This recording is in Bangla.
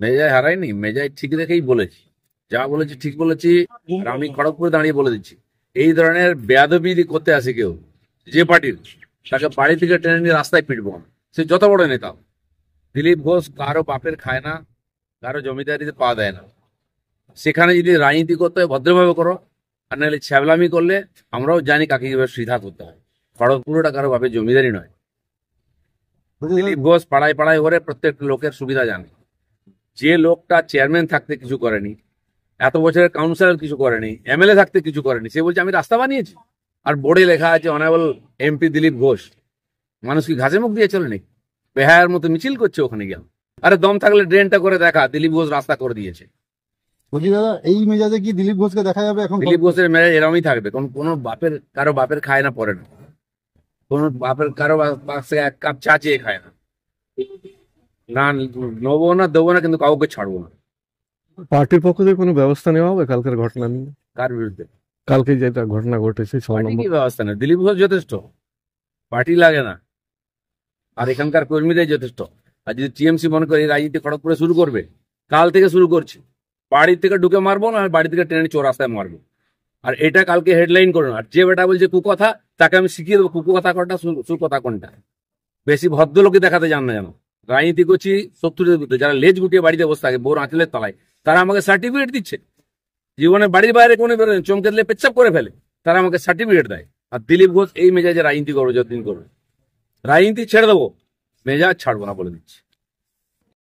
মেজাজ হারাইনি, মেজাজ ঠিক রেখেই বলেছি, যা বলেছি ঠিক বলেছি। আর আমি খড়গপুরে দাঁড়িয়ে বলে দিচ্ছি, এই ধরনের বেয়াদবি যদি করতে আসে কেউ যে পার্টির, তাকে বাড়ি থেকে টেনে নিয়ে রাস্তায় পিটবো আমি, সে যত বড় নেতা হোক। দিলীপ ঘোষ কারো বাপের খায় না, কারো জমিদারিতে পা দেয় না। সেখানে যদি রাজনীতি করতে হয় ভদ্রভাবে করো, আর নাহলে ছ্যাবলামি করলে আমরাও জানি কাকে কিভাবে সিধা করতে হয়। খড়গপুরটা কারো বাপের জমিদারি নয়। দিলীপ ঘোষ পাড়ায় পাড়ায় ঘরে প্রত্যেক লোকের সুবিধা জানে। যে লোকটা চেয়ারম্যান থাকতে কিছু করেনি, এত বছরের কাউন্সিলর কিছু করেনি, এমএলএ থাকতে কিছু করেনি, সে বলছে আমি রাস্তা বানিয়েছি। আর বোর্ডে লেখা আছে অনারেবল এমপি দিলীপ ঘোষ। মানুষ কি ঘাসে মুখ দিয়ে চলে নাকি? বেহায়ার মতো মিছিল করছে ওখানে গিয়ে। আরে দম থাকলে ড্রেনটা করে দেখা, দিলীপ ঘোষ রাস্তা করে দিয়েছে। বলছি দাদা, এই মেজাজে কি দিলীপ ঘোষকে দেখা যাবে এখন? দিলীপ ঘোষের মেজাজ এরমই থাকবে, কোনো বাপের কারো বাপের খায় না, পরে না। কোনো বাপের কারো পাশে এক কাপ চা চেয়ে খায় না। না নেবো না, দেবো না, কিন্তু কাউকে ছাড়বো না। পার্টির পক্ষ থেকে কোনো ব্যবস্থা নেওয়া হবে কালকের ঘটনা নিয়ে? কার বিরুদ্ধে? কালকে যেটা ঘটনা ঘটেছে 6 পার্টি নম্বর। কি ব্যবস্থা নেই? দিলীপ ঘোষ যথেষ্ট, পার্টি লাগে না। আর এখানকার কর্মীরাই যথেষ্ট। আর যদি টিএমসি মনে করে এই রাজনীতি খড়গপুরে শুরু করবে, কাল থেকে শুরু করছে। বাড়ি থেকে ঢুকে মারবো না, বাড়ি থেকে ট্রেনে চৌরাস্তায় মারবো। আর এটা কালকে হেডলাইন করুন। আর যে বেটা বলছে কুকথা, তাকে আমি শিখিয়ে দেবো কুকথা কোনটা, সুকথা কোনটা। বেশি ভদ্রলোকে দেখাতে যান না যেন। রাজনীতি করছি শত্রুদের বিরুদ্ধে। যারা লেজ গুটিয়ে বাড়িতে বসে থাকে বোর আঁচলের তলায়, তারা আমাকে সার্টিফিকেট দিচ্ছে। জীবনে বাড়ির বাইরে কোনো বেরোয় চমকে দিলে পেচ্ছাপ করে ফেলে, তারা আমাকে সার্টিফিকেট দেয়। আর দিলীপ ঘোষ এই মেজাজে রাজনীতি করবে, যতদিন করবে। রাজনীতি ছেড়ে দেবো, মেজাজ ছাড়বো না বলে দিচ্ছি।